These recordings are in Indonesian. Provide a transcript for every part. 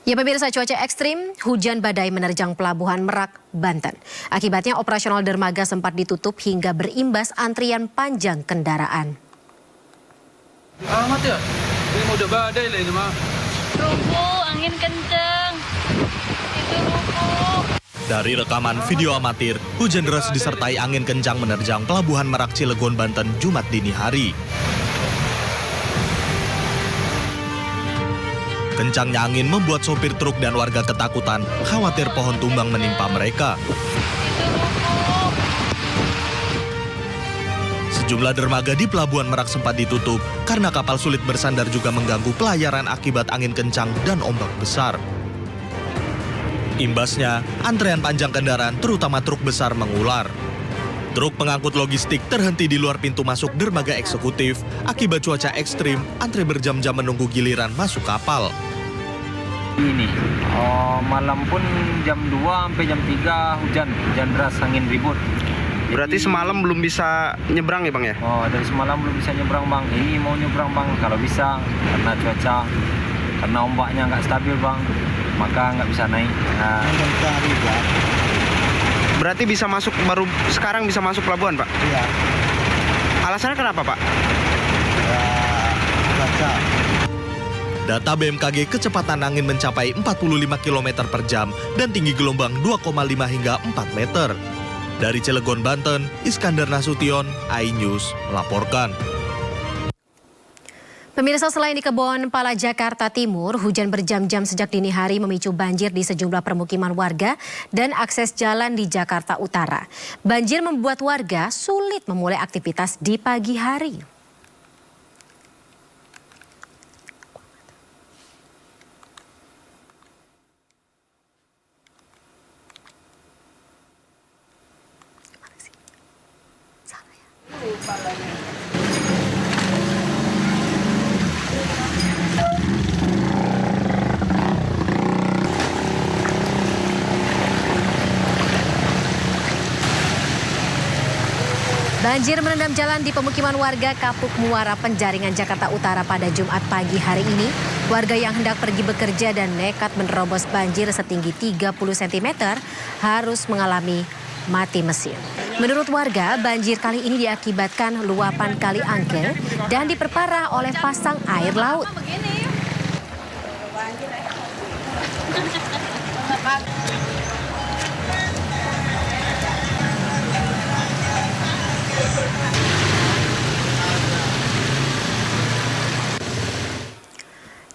Ya pemirsa, cuaca ekstrim, hujan badai menerjang pelabuhan Merak, Banten. Akibatnya operasional dermaga sempat ditutup hingga berimbas antrian panjang kendaraan. Amat ya, ini mau udah badai lah ini mah. Rubuh, angin kenceng. Itu rubuh. Dari rekaman video amatir, hujan deras disertai angin kencang menerjang pelabuhan Merak Cilegon, Banten, Jumat dini hari. Kencangnya angin membuat sopir truk dan warga ketakutan, khawatir pohon tumbang menimpa mereka. Sejumlah dermaga di pelabuhan Merak sempat ditutup karena kapal sulit bersandar juga mengganggu pelayaran akibat angin kencang dan ombak besar. Imbasnya, antrean panjang kendaraan terutama truk besar mengular. Truk pengangkut logistik terhenti di luar pintu masuk dermaga eksekutif. Akibat cuaca ekstrim, antre berjam-jam menunggu giliran masuk kapal. Ini malam pun jam 2 sampai jam 3 hujan deras, angin ribut. Berarti semalam belum bisa nyebrang ya Bang ya? Oh, dari semalam belum bisa nyebrang Bang. Ini mau nyebrang Bang, kalau bisa karena cuaca, karena ombaknya nggak stabil Bang, maka nggak bisa naik. Berarti bisa masuk, baru sekarang bisa masuk pelabuhan Pak? Iya. Alasannya kenapa Pak? Cuaca. Data BMKG, kecepatan angin mencapai 45 km per jam dan tinggi gelombang 2,5 hingga 4 meter. Dari Cilegon, Banten, Iskandar Nasution, iNews melaporkan. Pemirsa, selain di Kebon Pala, Jakarta Timur, hujan berjam-jam sejak dini hari memicu banjir di sejumlah permukiman warga dan akses jalan di Jakarta Utara. Banjir membuat warga sulit memulai aktivitas di pagi hari. Banjir merendam jalan di pemukiman warga Kapuk Muara, Penjaringan, Jakarta Utara pada Jumat pagi hari ini. Warga yang hendak pergi bekerja dan nekat menerobos banjir setinggi 30 cm harus mengalami mati mesin. Menurut warga, banjir kali ini diakibatkan luapan Kali Angke dan diperparah oleh pasang air laut.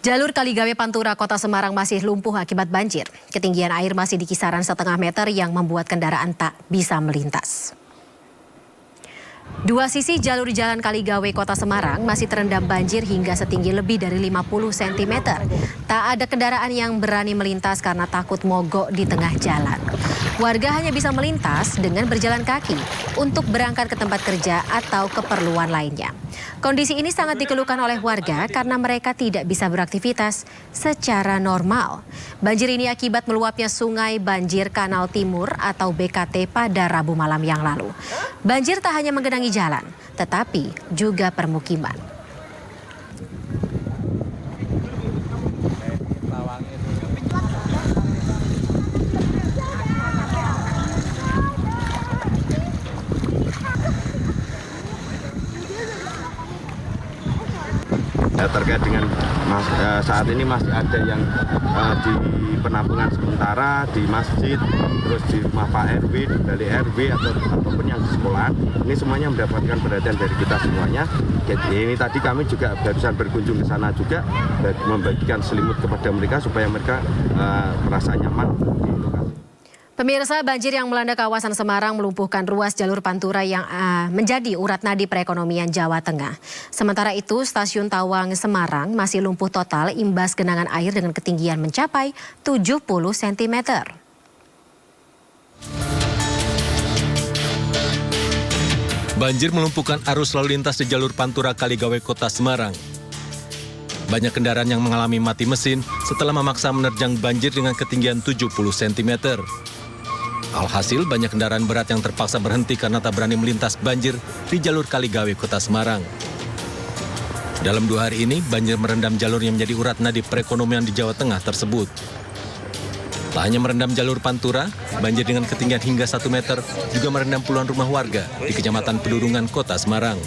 Jalur Kaligawe Pantura Kota Semarang masih lumpuh akibat banjir. Ketinggian air masih di kisaran setengah meter yang membuat kendaraan tak bisa melintas. Dua sisi jalur jalan Kaligawe Kota Semarang masih terendam banjir hingga setinggi lebih dari 50 cm. Tak ada kendaraan yang berani melintas karena takut mogok di tengah jalan. Warga hanya bisa melintas dengan berjalan kaki untuk berangkat ke tempat kerja atau keperluan lainnya. Kondisi ini sangat dikeluhkan oleh warga karena mereka tidak bisa beraktivitas secara normal. Banjir ini akibat meluapnya Sungai Banjir Kanal Timur atau BKT pada Rabu malam yang lalu. Banjir tak hanya menggenangi jalan, tetapi juga permukiman. Terkait dengan saat ini masih ada yang di penampungan sementara di masjid, terus di rumah Pak RW, di Balai RW ataupun yang di sekolah. Ini semuanya mendapatkan perhatian dari kita semuanya. Jadi ini tadi kami juga barusan berkunjung ke sana juga, membagikan selimut kepada mereka supaya mereka merasa nyaman di lokasi. Pemirsa, banjir yang melanda kawasan Semarang melumpuhkan ruas jalur Pantura yang menjadi urat nadi perekonomian Jawa Tengah. Sementara itu, stasiun Tawang Semarang masih lumpuh total imbas genangan air dengan ketinggian mencapai 70 cm. Banjir melumpuhkan arus lalu lintas di jalur Pantura Kaligawe Kota Semarang. Banyak kendaraan yang mengalami mati mesin setelah memaksa menerjang banjir dengan ketinggian 70 cm. Alhasil banyak kendaraan berat yang terpaksa berhenti karena tak berani melintas banjir di jalur Kaligawe Kota Semarang. Dalam 2 hari ini, banjir merendam jalur yang menjadi urat nadi perekonomian di Jawa Tengah tersebut. Tak hanya merendam jalur Pantura, banjir dengan ketinggian hingga 1 meter juga merendam puluhan rumah warga di Kecamatan Pedurungan, Kota Semarang.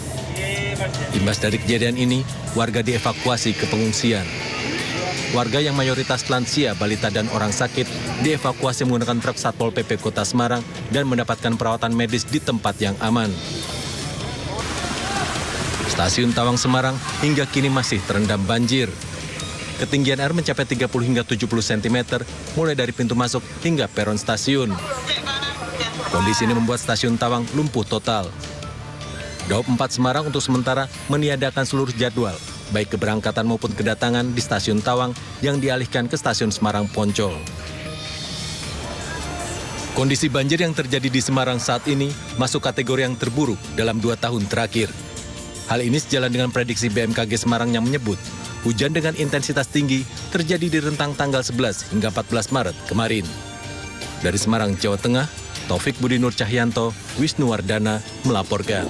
Imbas dari kejadian ini, warga dievakuasi ke pengungsian. Warga yang mayoritas lansia, balita, dan orang sakit dievakuasi menggunakan truk Satpol PP Kota Semarang dan mendapatkan perawatan medis di tempat yang aman. Stasiun Tawang Semarang hingga kini masih terendam banjir. Ketinggian air mencapai 30 hingga 70 cm, mulai dari pintu masuk hingga peron stasiun. Kondisi ini membuat stasiun Tawang lumpuh total. Daob 4 Semarang untuk sementara meniadakan seluruh jadwal, baik keberangkatan maupun kedatangan di stasiun Tawang yang dialihkan ke stasiun Semarang Poncol. Kondisi banjir yang terjadi di Semarang saat ini masuk kategori yang terburuk dalam 2 tahun terakhir. Hal ini sejalan dengan prediksi BMKG Semarang yang menyebut hujan dengan intensitas tinggi terjadi di rentang tanggal 11 hingga 14 Maret kemarin. Dari Semarang, Jawa Tengah, Taufik Budi Nur Cahyanto, Wisnuwardana melaporkan.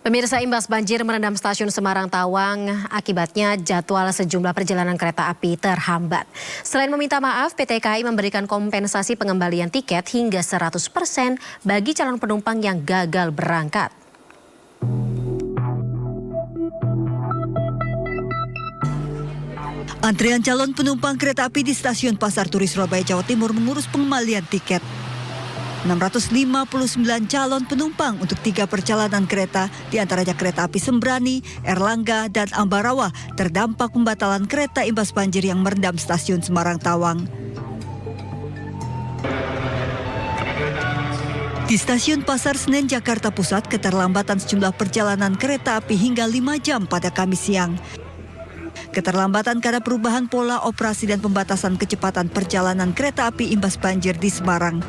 Pemirsa, imbas banjir merendam stasiun Semarang Tawang, akibatnya jadwal sejumlah perjalanan kereta api terhambat. Selain meminta maaf, PT KAI memberikan kompensasi pengembalian tiket hingga 100% bagi calon penumpang yang gagal berangkat. Antrian calon penumpang kereta api di Stasiun Pasar Turi Surabaya, Jawa Timur mengurus pengembalian tiket. 659 calon penumpang untuk 3 perjalanan kereta, diantaranya kereta api Sembrani, Erlangga, dan Ambarawa, terdampak pembatalan kereta imbas banjir yang merendam Stasiun Semarang Tawang. Di Stasiun Pasar Senen, Jakarta Pusat, keterlambatan sejumlah perjalanan kereta api hingga 5 jam pada Kamis siang. Keterlambatan karena perubahan pola operasi dan pembatasan kecepatan perjalanan kereta api imbas banjir di Semarang.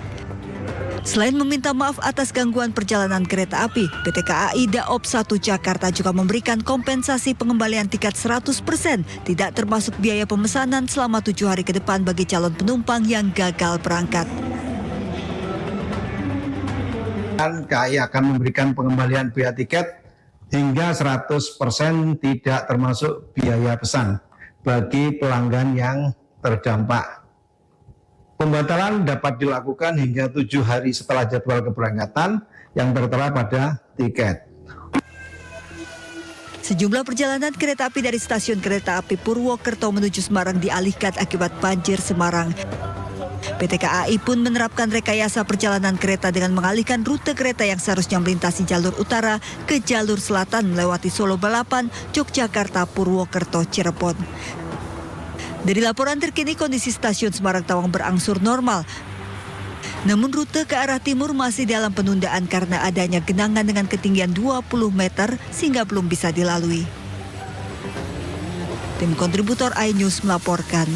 Selain meminta maaf atas gangguan perjalanan kereta api, PT KAI Daob 1 Jakarta juga memberikan kompensasi pengembalian tiket 100%, tidak termasuk biaya pemesanan selama 7 hari ke depan bagi calon penumpang yang gagal berangkat. KAI akan memberikan pengembalian biaya tiket hingga 100% tidak termasuk biaya pesan bagi pelanggan yang terdampak. Pembatalan dapat dilakukan hingga 7 hari setelah jadwal keberangkatan yang tertera pada tiket. Sejumlah perjalanan kereta api dari stasiun kereta api Purwokerto menuju Semarang dialihkan akibat banjir Semarang. PT KAI pun menerapkan rekayasa perjalanan kereta dengan mengalihkan rute kereta yang seharusnya melintasi jalur utara ke jalur selatan melewati Solo Balapan, Yogyakarta, Purwokerto, Cirebon. Dari laporan terkini, kondisi stasiun Semarang Tawang berangsur normal. Namun rute ke arah timur masih dalam penundaan karena adanya genangan dengan ketinggian 20 meter sehingga belum bisa dilalui. Tim kontributor iNews melaporkan.